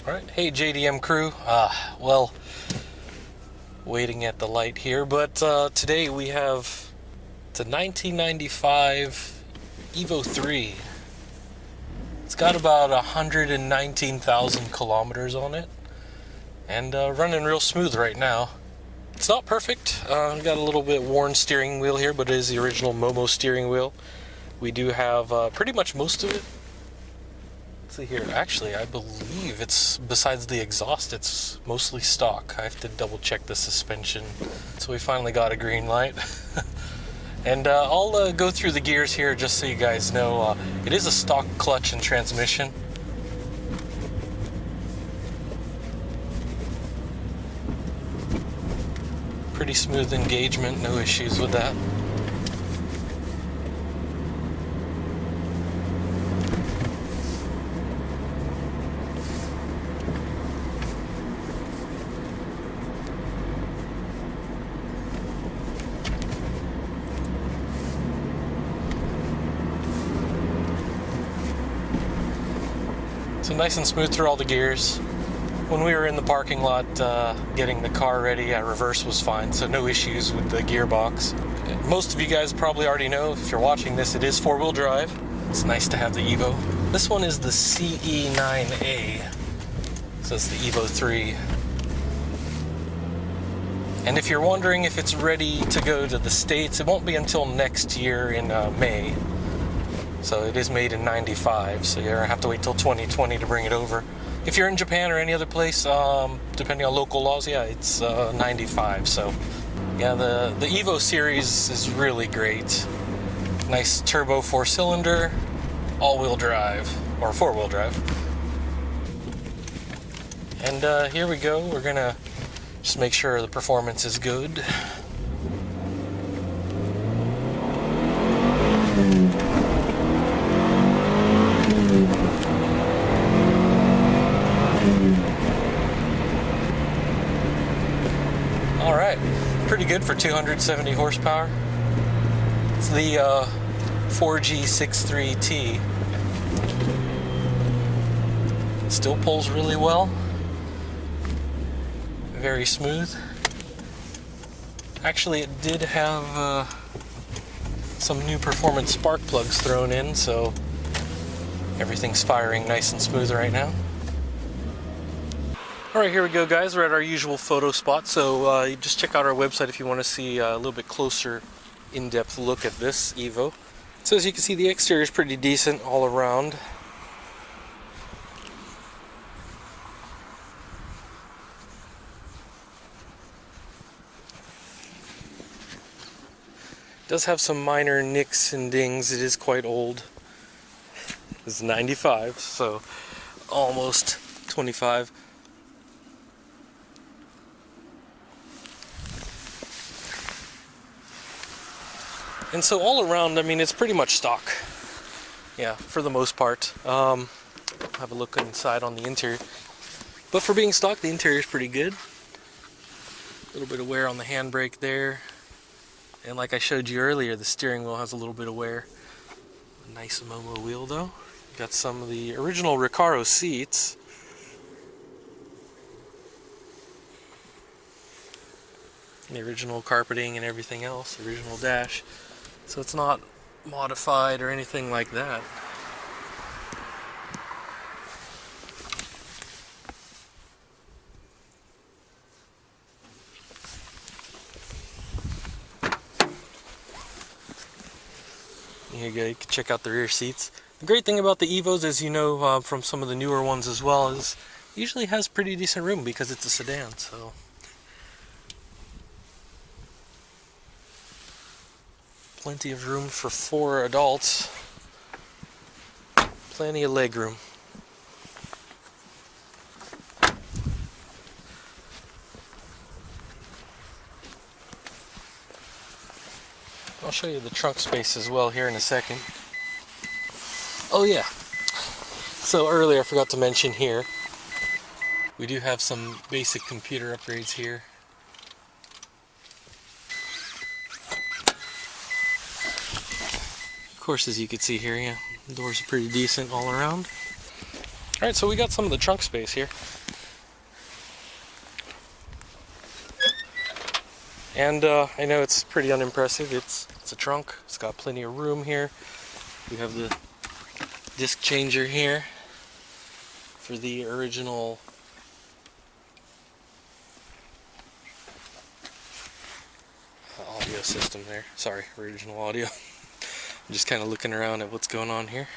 Alright, hey JDM crew. Well, waiting at the light here, but today we have the 1995 Evo III. It's got about 119,000 kilometers on it, and running real smooth right now. It's not perfect. Got a little bit worn steering wheel here, but it is the original Momo steering wheel. We do have pretty much most of it. See here, actually I believe it's, besides the exhaust, it's mostly stock. I have to double check the suspension. So we finally got a green light. And I'll go through the gears here just so you guys know. It is a stock clutch and transmission. Pretty smooth engagement, no issues with that. So nice and smooth through all the gears. When we were in the parking lot getting the car ready, reverse was fine, so no issues with the gearbox. Most of you guys probably already know, if you're watching this, it is four-wheel drive. It's nice to have the Evo. This one is the CE9A, so it's the Evo III. And if you're wondering if it's ready to go to the States, it won't be until next year in May. So it is made in 95, so you're gonna have to wait till 2020 to bring it over. If you're in Japan or any other place, depending on local laws, yeah, it's 95. So yeah, the Evo series is really great. Nice turbo 4-cylinder, all-wheel drive, or four-wheel drive. And here we go. We're gonna just make sure the performance is good. Alright, pretty good for 270 horsepower. It's the 4G63T. Still pulls really well. Very smooth. Actually, it did have some new performance spark plugs thrown in, so everything's firing nice and smooth right now. Alright, here we go guys, we're at our usual photo spot, so just check out our website if you want to see a little bit closer, in-depth look at this Evo. So as you can see, the exterior is pretty decent all around. It does have some minor nicks and dings. It is quite old. It's 95, so almost 25. And so all around, I mean, it's pretty much stock. Yeah, for the most part. Have a look inside on the interior. But for being stock, the interior is pretty good. A little bit of wear on the handbrake there. And like I showed you earlier, the steering wheel has a little bit of wear. A nice Momo wheel though. Got some of the original Recaro seats. The original carpeting and everything else, the original dash. So it's not modified or anything like that. Here you go, you can check out the rear seats. The great thing about the Evos, as you know from some of the newer ones as well, is it usually has pretty decent room because it's a sedan. So plenty of room for 4 adults. Plenty of leg room. I'll show you the trunk space as well here in a second. Oh yeah, so earlier I forgot to mention here, we do have some basic computer upgrades here. Of course, as you can see here, yeah, the doors are pretty decent all around. Alright, so we got some of the trunk space here. And I know it's pretty unimpressive. It's a trunk. It's got plenty of room here. We have the disc changer here for the original audio system there. Sorry, original audio. I'm just kind of looking around at what's going on here.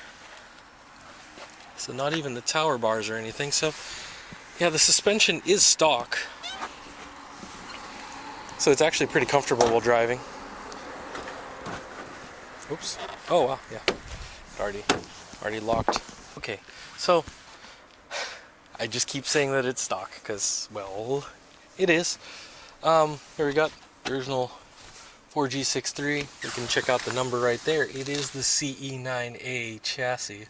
So not even the tower bars or anything. So yeah, the suspension is stock. So it's actually pretty comfortable while driving. Oops. Oh wow, yeah. Already locked. Okay, so I just keep saying that it's stock because, well, it is. Here we got the original 4G63. You can check out the number right there. It is the CE9A chassis.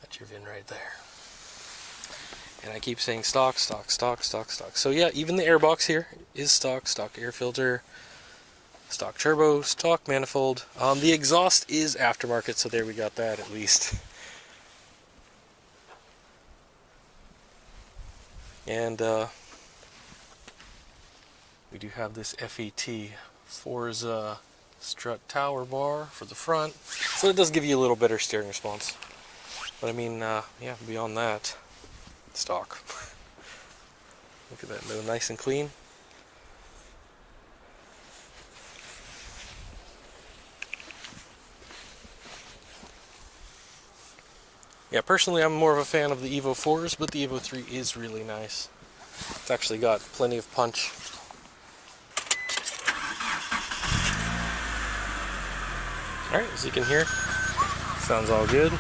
That's your VIN right there. And I keep saying stock, stock, stock, stock, stock. So yeah, even the airbox here is stock. Stock air filter, stock turbo, stock manifold. The exhaust is aftermarket, so there we got that at least. And we do have this FET Forza strut tower bar for the front, so it does give you a little better steering response. But I mean, yeah, beyond that, stock. Look at that, though, nice and clean. Yeah, personally, I'm more of a fan of the Evo 4s, but the Evo 3 is really nice. It's actually got plenty of punch. Alright, as you can hear, sounds all good.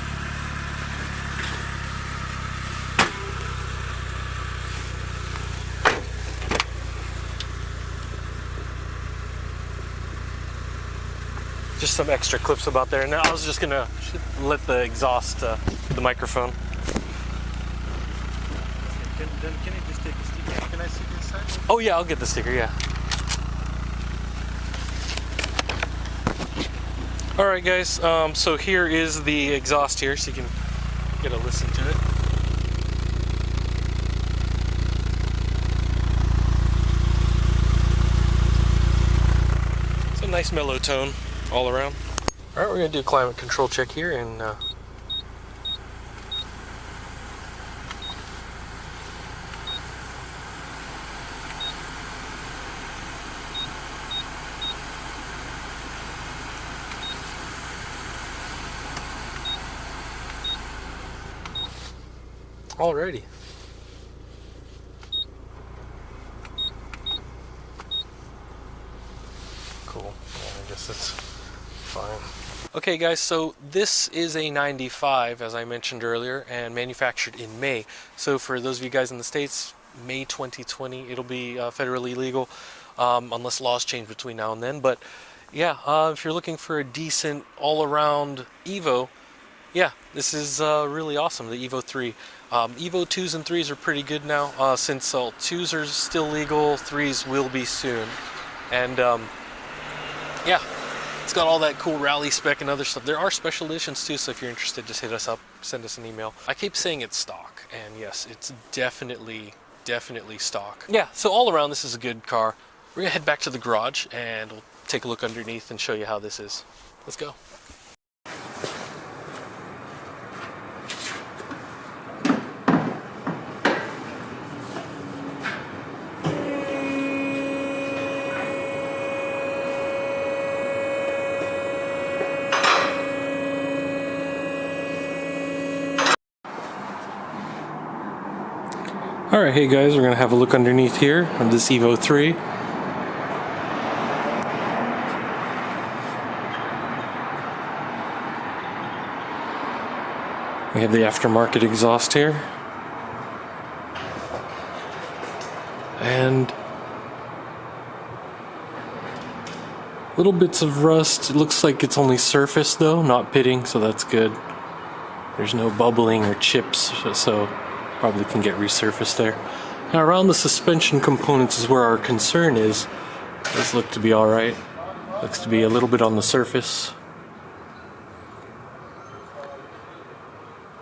Just some extra clips about there. Now I was just gonna let the exhaust, the microphone. Can you just take the sticker? Can I see the inside? Oh yeah, I'll get the sticker, yeah. Alright guys, so here is the exhaust here, so you can get a listen to it. It's a nice mellow tone all around. Alright, we're going to do a climate control check here, and alrighty. Cool. Yeah, I guess that's fine. Okay guys, so this is a 95, as I mentioned earlier, and manufactured in May. So for those of you guys in the States, May 2020, it'll be federally legal, unless laws change between now and then. But yeah, if you're looking for a decent all-around Evo, yeah, this is really awesome, the Evo 3. Evo 2s and 3s are pretty good now, since 2s are still legal, 3s will be soon. And yeah, it's got all that cool rally spec and other stuff. There are special editions too, so if you're interested, just hit us up, send us an email. I keep saying it's stock, and yes, it's definitely stock. Yeah, so all around, this is a good car. We're gonna head back to the garage, and we'll take a look underneath and show you how this is. Let's go. Alright, hey guys, we're going to have a look underneath here on this Evo 3. We have the aftermarket exhaust here. And little bits of rust. It looks like it's only surface though, not pitting, so that's good. There's no bubbling or chips, so probably can get resurfaced there. Now around the suspension components is where our concern is. These look to be alright. Looks to be a little bit on the surface.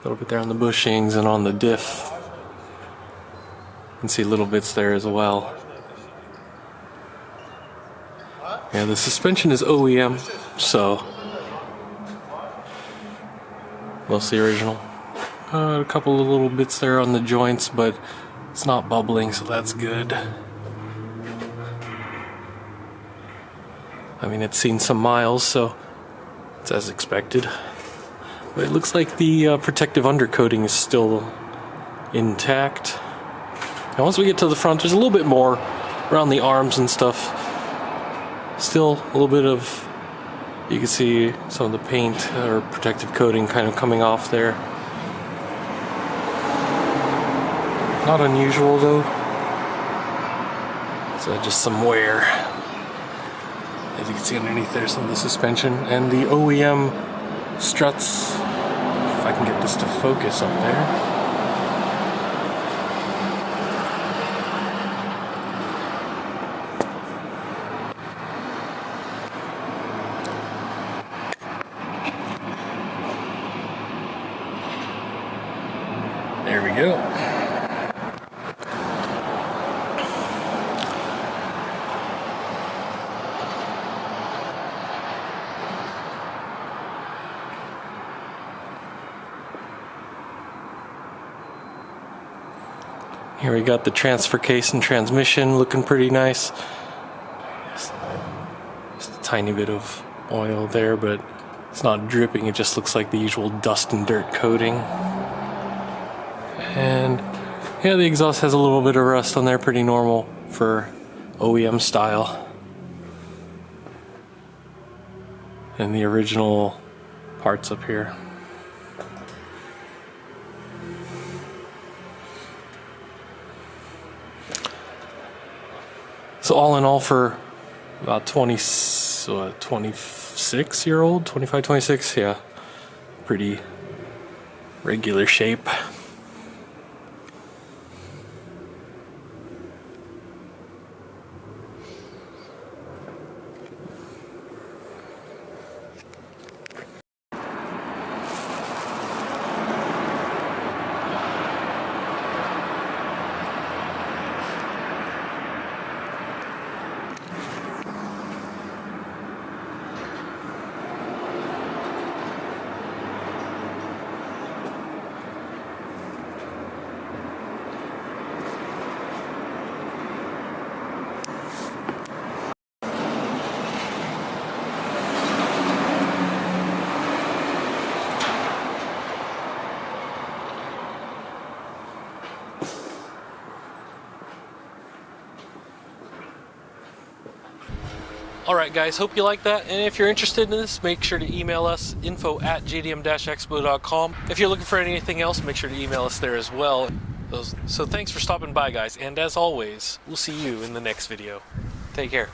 little bit there on the bushings and on the diff. You can see little bits there as well. Yeah, the suspension is OEM, so mostly original. A couple of little bits there on the joints, but it's not bubbling, so that's good. I mean, it's seen some miles, so it's as expected. But it looks like the protective undercoating is still intact. And once we get to the front, there's a little bit more around the arms and stuff. Still a little bit of, you can see some of the paint or protective coating kind of coming off there. Not unusual though. So just some wear. As you can see underneath there, some of the suspension and the OEM struts. If I can get this to focus up there. There we go. Here we got the transfer case and transmission looking pretty nice. Just a tiny bit of oil there, but it's not dripping. It just looks like the usual dust and dirt coating. And yeah, the exhaust has a little bit of rust on there, pretty normal for OEM style. And the original parts up here. So all in all, for about 26-year-old, 25, 26, yeah, pretty regular shape. Alright guys, hope you like that, and if you're interested in this, make sure to email us, info@jdm-expo.com. If you're looking for anything else, make sure to email us there as well. So thanks for stopping by guys, and as always, we'll see you in the next video. Take care.